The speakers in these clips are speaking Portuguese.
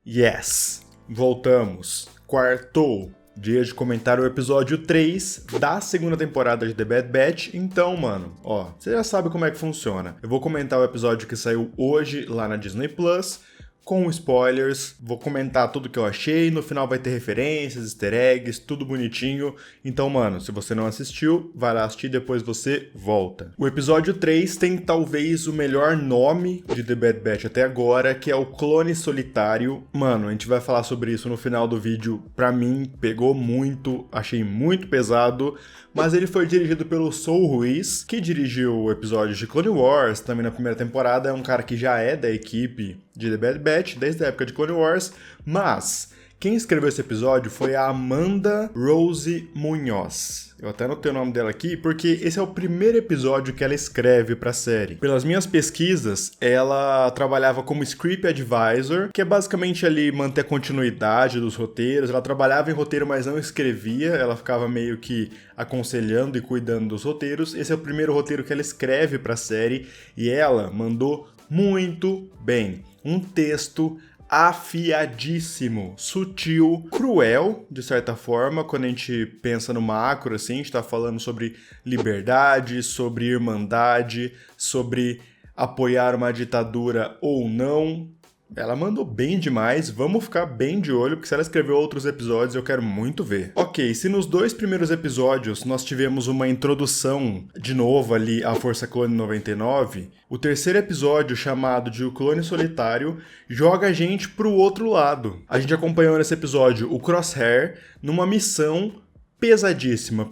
Yes! Voltamos. Quartou. Dia de comentar o episódio 3 da segunda temporada de The Bad Batch. Então, mano, você já sabe como é que funciona. Eu vou comentar o episódio que saiu hoje lá na Disney Plus, com spoilers, vou comentar tudo que eu achei, no final vai ter referências, easter eggs, tudo bonitinho. Então, mano, se você não assistiu, vai lá assistir, depois você volta. O episódio 3 tem talvez o melhor nome de The Bad Batch até agora, que é o Clone Solitário. Mano, a gente vai falar sobre isso no final do vídeo. Pra mim, pegou muito, achei muito pesado, mas ele foi dirigido pelo Saul Ruiz, que dirigiu o episódio de Clone Wars, também na primeira temporada, é um cara que já é da equipe de The Bad Batch, desde a época de Clone Wars, mas quem escreveu esse episódio foi a Amanda Rose Munhoz. Eu até anotei o nome dela aqui, porque esse é o primeiro episódio que ela escreve pra série. Pelas minhas pesquisas, ela trabalhava como Script Advisor, que é basicamente ali manter a continuidade dos roteiros. Ela trabalhava em roteiro, mas não escrevia, ela ficava meio que aconselhando e cuidando dos roteiros. Esse é o primeiro roteiro que ela escreve pra série, e ela mandou muito bem. Um texto afiadíssimo, sutil, cruel, de certa forma, quando a gente pensa no macro, assim, a gente tá falando sobre liberdade, sobre irmandade, sobre apoiar uma ditadura ou não. Ela mandou bem demais, vamos ficar bem de olho, porque se ela escreveu outros episódios eu quero muito ver. Ok, se nos 2 primeiros episódios nós tivemos uma introdução, de novo ali, à Força Clone 99, o terceiro episódio, chamado de O Clone Solitário, joga a gente pro outro lado. A gente acompanhou nesse episódio o Crosshair numa missão pesadíssima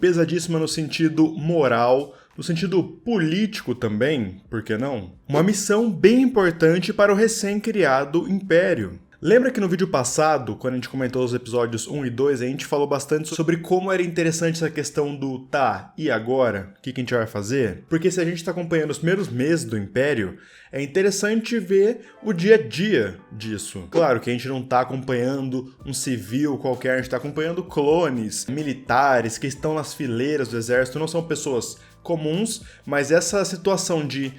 no sentido moral, no sentido político também, por que não? Uma missão bem importante para o recém-criado Império. Lembra que no vídeo passado, quando a gente comentou os episódios 1 e 2, a gente falou bastante sobre como era interessante essa questão do e agora? O que a gente vai fazer? Porque se a gente está acompanhando os primeiros meses do Império, é interessante ver o dia a dia disso. Claro que a gente não está acompanhando um civil qualquer, a gente está acompanhando clones, militares que estão nas fileiras do exército, não são pessoas comuns, mas essa situação de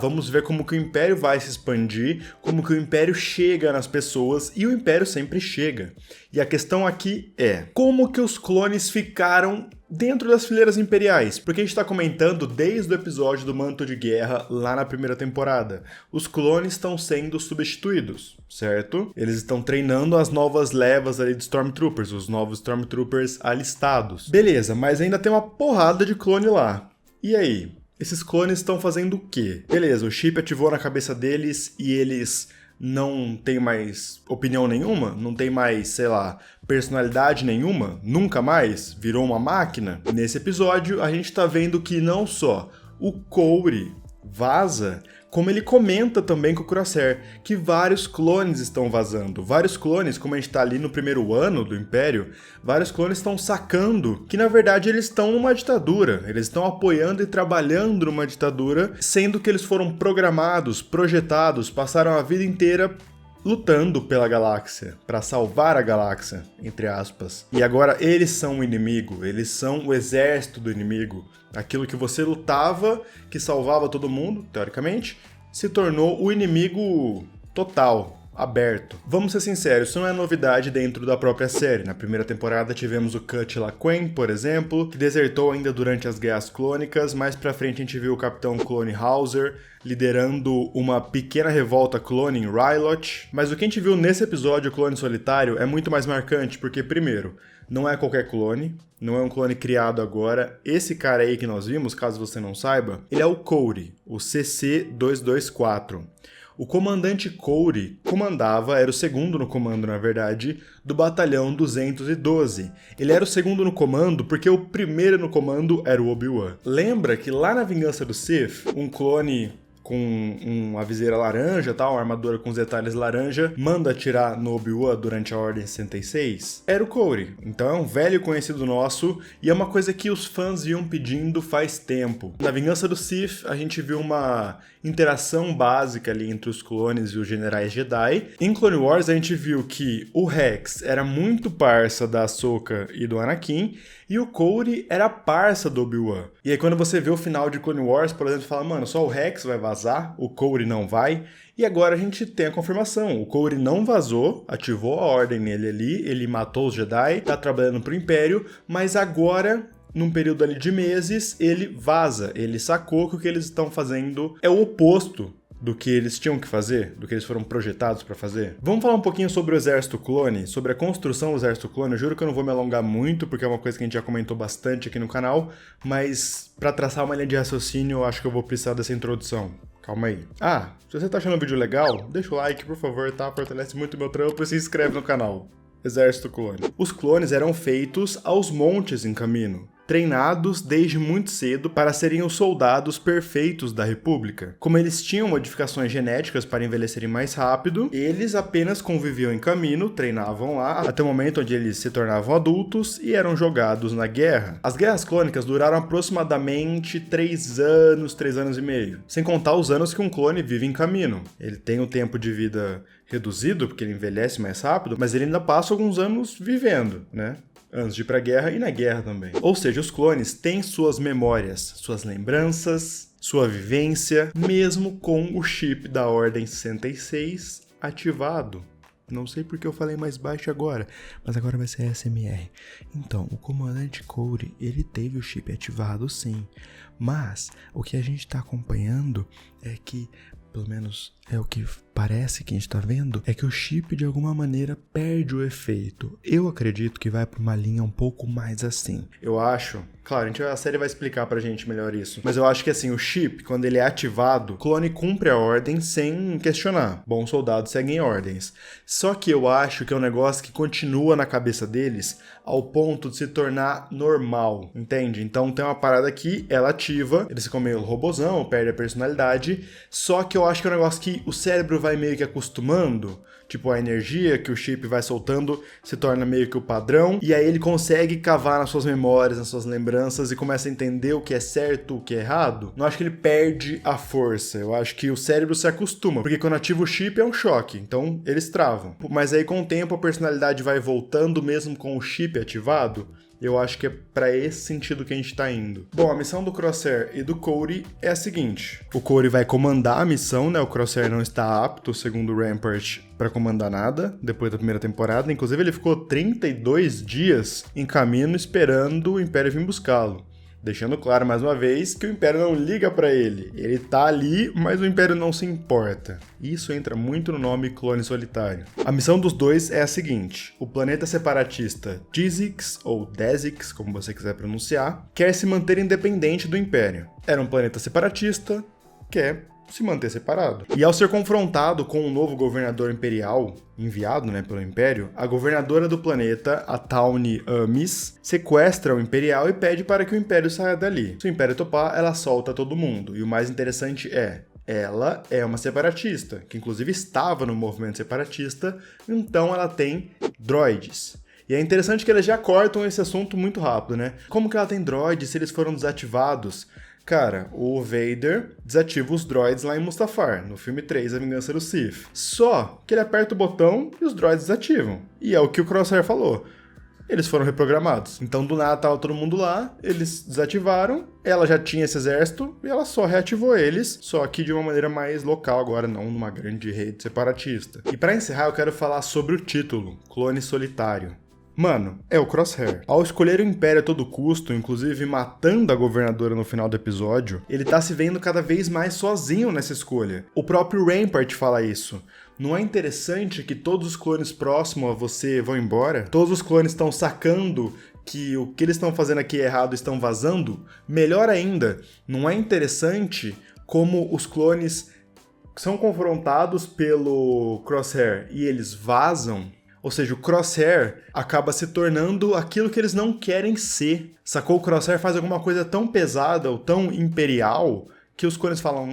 vamos ver como que o Império vai se expandir, como que o Império chega nas pessoas, e o Império sempre chega. E a questão aqui é, como que os clones ficaram dentro das fileiras imperiais? Porque a gente está comentando desde o episódio do Manto de Guerra, lá na primeira temporada. Os clones estão sendo substituídos, certo? Eles estão treinando as novas levas ali de Stormtroopers, os novos Stormtroopers alistados. Beleza, mas ainda tem uma porrada de clone lá. E aí? Esses clones estão fazendo o quê? Beleza, o chip ativou na cabeça deles e eles não têm mais opinião nenhuma? Não tem mais, sei lá, personalidade nenhuma? Nunca mais? Virou uma máquina? Nesse episódio, a gente tá vendo que não só o Cody vaza, como ele comenta também com o Crosshair, que vários clones estão vazando. Vários clones, como a gente tá ali no primeiro ano do Império, vários clones estão sacando que, na verdade, eles estão numa ditadura. Eles estão apoiando e trabalhando numa ditadura, sendo que eles foram programados, projetados, passaram a vida inteira lutando pela galáxia, para salvar a galáxia, entre aspas. E agora eles são o inimigo, eles são o exército do inimigo. Aquilo que você lutava, que salvava todo mundo, teoricamente, se tornou o inimigo total, aberto. Vamos ser sinceros, isso não é novidade dentro da própria série. Na primeira temporada tivemos o Cut Laquen, por exemplo, que desertou ainda durante as Guerras Clônicas. Mais pra frente a gente viu o Capitão Clone Hauser liderando uma pequena revolta clone em Rylot. Mas o que a gente viu nesse episódio, o Clone Solitário, é muito mais marcante, porque, primeiro, não é qualquer clone, não é um clone criado agora. Esse cara aí que nós vimos, caso você não saiba, ele é o Cody, o CC-224. O comandante Cody era o segundo no comando, na verdade, do batalhão 212. Ele era o segundo no comando porque o primeiro no comando era o Obi-Wan. Lembra que lá na Vingança do Sith, um clone com uma viseira laranja, uma armadura com os detalhes laranja, manda atirar no Obi-Wan durante a Ordem 66? Era o Cody. Então é um velho conhecido nosso e é uma coisa que os fãs iam pedindo faz tempo. Na Vingança do Sith, a gente viu uma interação básica ali entre os clones e os generais Jedi. Em Clone Wars, a gente viu que o Rex era muito parça da Ahsoka e do Anakin, e o Cody era parça do Obi-Wan. E aí quando você vê o final de Clone Wars, por exemplo, você fala, mano, só o Rex vai vazar vazar, o Cody não vai, e agora a gente tem a confirmação. O Cody não vazou, ativou a ordem nele ali, ele matou os Jedi, tá trabalhando pro Império, mas agora, num período ali de meses, ele vaza. Ele sacou que o que eles estão fazendo é o oposto do que eles tinham que fazer, do que eles foram projetados pra fazer. Vamos falar um pouquinho sobre o Exército Clone, sobre a construção do Exército Clone. Eu juro que eu não vou me alongar muito, porque é uma coisa que a gente já comentou bastante aqui no canal, mas pra traçar uma linha de raciocínio, eu acho que eu vou precisar dessa introdução. Calma aí. Se você tá achando o vídeo legal, deixa o like, por favor, tá? Fortalece muito o meu trampo e se inscreve no canal. Exército Clone. Os clones eram feitos aos montes em Kamino, treinados desde muito cedo para serem os soldados perfeitos da República. Como eles tinham modificações genéticas para envelhecerem mais rápido, eles apenas conviviam em Kamino, treinavam lá, até o momento onde eles se tornavam adultos e eram jogados na guerra. As guerras clônicas duraram aproximadamente 3 anos e meio, sem contar os anos que um clone vive em Kamino. Ele tem um tempo de vida reduzido, porque ele envelhece mais rápido, mas ele ainda passa alguns anos vivendo, né? Antes de ir pra guerra e na guerra também. Ou seja, os clones têm suas memórias, suas lembranças, sua vivência, mesmo com o chip da Ordem 66 ativado. Não sei porque eu falei mais baixo agora, mas agora vai ser ASMR. Então, o comandante Cody, ele teve o chip ativado sim, mas o que a gente tá acompanhando é que, pelo menos é o que parece que a gente tá vendo, é que o chip de alguma maneira perde o efeito. Eu acredito que vai pra uma linha um pouco mais assim. Eu acho, claro, a série vai explicar pra gente melhor isso, mas eu acho que assim, o chip, quando ele é ativado, o clone cumpre a ordem sem questionar. Bons soldados seguem ordens. Só que eu acho que é um negócio que continua na cabeça deles ao ponto de se tornar normal, entende? Então tem uma parada que ela ativa, eles ficam meio robozão, perde a personalidade, só que eu acho que é um negócio que o cérebro vai meio que acostumando, tipo a energia que o chip vai soltando se torna meio que o padrão, e aí ele consegue cavar nas suas memórias, nas suas lembranças e começa a entender o que é certo, o que é errado. Não acho que ele perde a força, eu acho que o cérebro se acostuma, porque quando ativa o chip é um choque, então eles travam. Mas aí com o tempo a personalidade vai voltando mesmo com o chip ativado. Eu acho que é pra esse sentido que a gente tá indo. Bom, a missão do Crosshair e do Cody é a seguinte. O Cody vai comandar a missão, né? O Crosshair não está apto, segundo o Rampart, pra comandar nada, depois da primeira temporada. Inclusive, ele ficou 32 dias em Kamino esperando o Império vir buscá-lo. Deixando claro, mais uma vez, que o Império não liga pra ele. Ele tá ali, mas o Império não se importa. Isso entra muito no nome Clone Solitário. A missão dos dois é a seguinte. O planeta separatista Dizix, ou Dezix, como você quiser pronunciar, quer se manter independente do Império. Era um planeta separatista, quer se manter separado. E ao ser confrontado com um novo governador imperial, enviado, né, pelo Império, a governadora do planeta, a Tawny Amis, sequestra o Imperial e pede para que o Império saia dali. Se o Império topar, ela solta todo mundo. E o mais interessante ela é uma separatista, que inclusive estava no movimento separatista, então ela tem droids. E é interessante que eles já cortam esse assunto muito rápido, né? Como que ela tem droids se eles foram desativados? Cara, o Vader desativa os droids lá em Mustafar, no filme 3, A Vingança do Sith. Só que ele aperta o botão e os droids desativam. E é o que o Crosshair falou. Eles foram reprogramados. Então, do nada, tava todo mundo lá, eles desativaram, ela já tinha esse exército e ela só reativou eles, só que de uma maneira mais local agora, não numa grande rede separatista. E pra encerrar, eu quero falar sobre o título, Clone Solitário. Mano, é o Crosshair. Ao escolher o Império a todo custo, inclusive matando a governadora no final do episódio, ele tá se vendo cada vez mais sozinho nessa escolha. O próprio Rampart fala isso. Não é interessante que todos os clones próximos a você vão embora? Todos os clones estão sacando que o que eles estão fazendo aqui é errado e estão vazando? Melhor ainda, não é interessante como os clones são confrontados pelo Crosshair e eles vazam? Ou seja, o Crosshair acaba se tornando aquilo que eles não querem ser. Sacou? O Crosshair faz alguma coisa tão pesada ou tão imperial que os clones falam,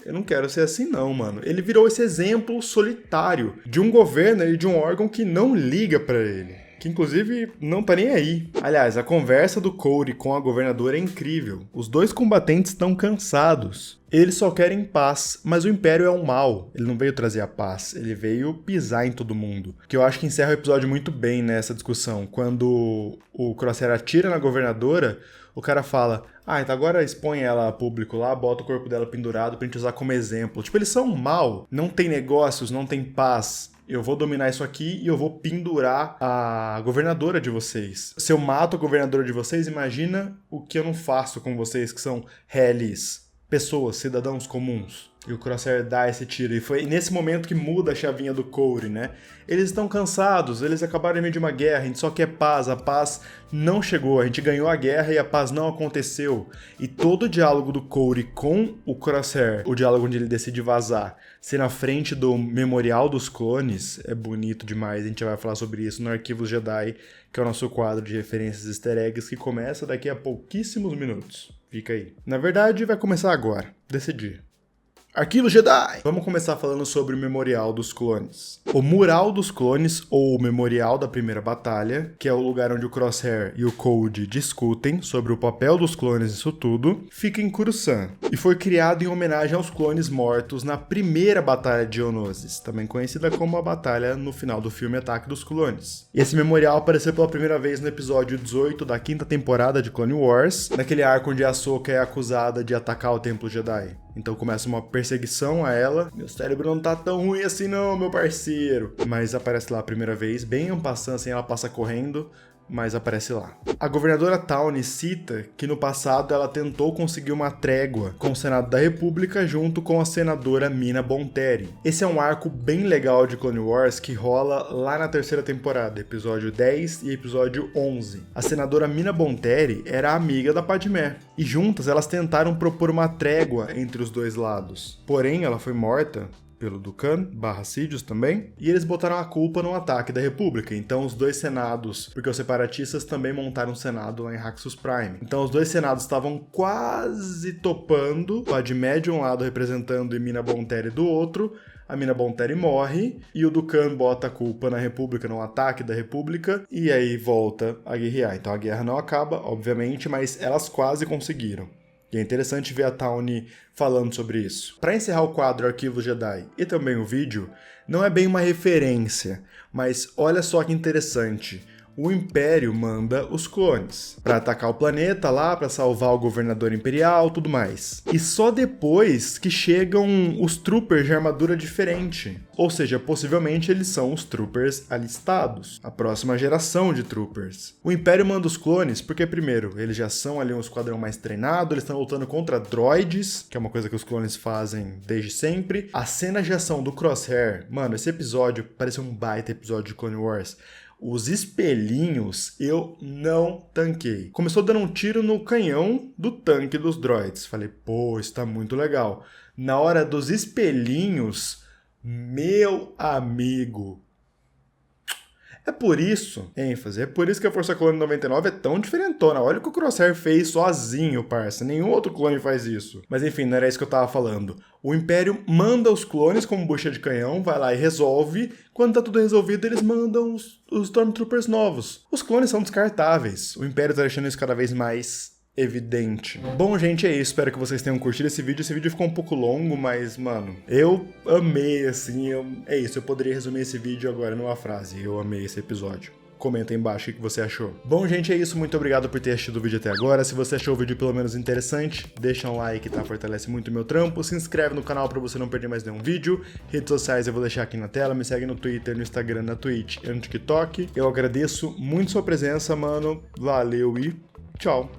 eu não quero ser assim não, mano. Ele virou esse exemplo solitário de um governo e de um órgão que não liga pra ele. Que inclusive não tá nem aí. Aliás, a conversa do Cody com a governadora é incrível. Os dois combatentes estão cansados. Eles só querem paz, mas o Império é um mal. Ele não veio trazer a paz, ele veio pisar em todo mundo. Que eu acho que encerra o episódio muito bem nessa discussão. Quando o Crosshair atira na governadora, o cara fala, Ah, então agora expõe ela a público lá, bota o corpo dela pendurado pra gente usar como exemplo. Tipo, eles são mal, não tem negócios, não tem paz. Eu vou dominar isso aqui e eu vou pendurar a governadora de vocês. Se eu mato a governadora de vocês, imagina o que eu não faço com vocês, que são réis, pessoas, cidadãos comuns. E o Crosshair dá esse tiro. E foi nesse momento que muda a chavinha do Cody, né? Eles estão cansados, eles acabaram em meio de uma guerra, a gente só quer paz, a paz não chegou, a gente ganhou a guerra e a paz não aconteceu. E todo o diálogo do Cody com o Crosshair, o diálogo onde ele decide vazar, ser na frente do Memorial dos Clones, é bonito demais. A gente vai falar sobre isso no Arquivos Jedi, que é o nosso quadro de referências easter eggs que começa daqui a pouquíssimos minutos. Fica aí. Na verdade, vai começar agora. Decidi. Arquivo Jedi! Vamos começar falando sobre o Memorial dos Clones. O Mural dos Clones, ou o Memorial da Primeira Batalha, que é o lugar onde o Crosshair e o Cody discutem sobre o papel dos clones nisso tudo, fica em Coruscant, e foi criado em homenagem aos clones mortos na primeira Batalha de Geonosis, também conhecida como a batalha no final do filme Ataque dos Clones. E esse memorial apareceu pela primeira vez no episódio 18 da quinta temporada de Clone Wars, naquele arco onde a Ahsoka é acusada de atacar o Templo Jedi. Então começa uma perseguição a ela. Meu cérebro não tá tão ruim assim não, meu parceiro. Mas aparece lá a primeira vez, bem en passant, assim, ela passa correndo, mas aparece lá. A governadora Tawny cita que no passado ela tentou conseguir uma trégua com o Senado da República junto com a senadora Mina Bonteri. Esse é um arco bem legal de Clone Wars que rola lá na terceira temporada, episódio 10 e episódio 11. A senadora Mina Bonteri era amiga da Padmé, e juntas elas tentaram propor uma trégua entre os dois lados. Porém, ela foi morta pelo Dukan, /Sidious também, e eles botaram a culpa no ataque da República. Então os dois senados, porque os separatistas também montaram um senado lá em Raxus Prime. Então os dois senados estavam quase topando, Padmé de um lado representando e Mina Bonteri do outro. A Mina Bonteri morre, e o Dukan bota a culpa na República, no ataque da República, e aí volta a guerrear. Então a guerra não acaba, obviamente, mas elas quase conseguiram. E é interessante ver a Tawny falando sobre isso. Para encerrar o quadro Arquivo Jedi e também o vídeo, não é bem uma referência, mas olha só que interessante. O Império manda os clones para atacar o planeta lá, para salvar o governador imperial, tudo mais. E só depois que chegam os troopers de armadura diferente. Ou seja, possivelmente eles são os troopers alistados, a próxima geração de troopers. O Império manda os clones porque, primeiro, eles já são ali um esquadrão mais treinado, eles estão lutando contra droids, que é uma coisa que os clones fazem desde sempre. A cena de ação do Crosshair, mano, esse episódio parece um baita episódio de Clone Wars. Os espelhinhos eu não tanquei. Começou dando um tiro no canhão do tanque dos droids. Falei, pô, isso tá muito legal. Na hora dos espelhinhos, meu amigo. É por isso, ênfase, é por isso que a Força Clone 99 é tão diferentona. Olha o que o Crosshair fez sozinho, parça. Nenhum outro clone faz isso. Mas enfim, não era isso que eu tava falando. O Império manda os clones como bucha de canhão, vai lá e resolve. Quando tá tudo resolvido, eles mandam os Stormtroopers novos. Os clones são descartáveis. O Império tá deixando isso cada vez mais evidente. Bom, gente, é isso. Espero que vocês tenham curtido esse vídeo. Esse vídeo ficou um pouco longo, mas, mano, eu amei, assim. É isso, eu poderia resumir esse vídeo agora numa frase. Eu amei esse episódio. Comenta aí embaixo o que você achou. Bom, gente, é isso. Muito obrigado por ter assistido o vídeo até agora. Se você achou o vídeo pelo menos interessante, deixa um like, tá? Fortalece muito o meu trampo. Se inscreve no canal pra você não perder mais nenhum vídeo. Redes sociais eu vou deixar aqui na tela. Me segue no Twitter, no Instagram, na Twitch e no TikTok. Eu agradeço muito sua presença, mano. Valeu e tchau.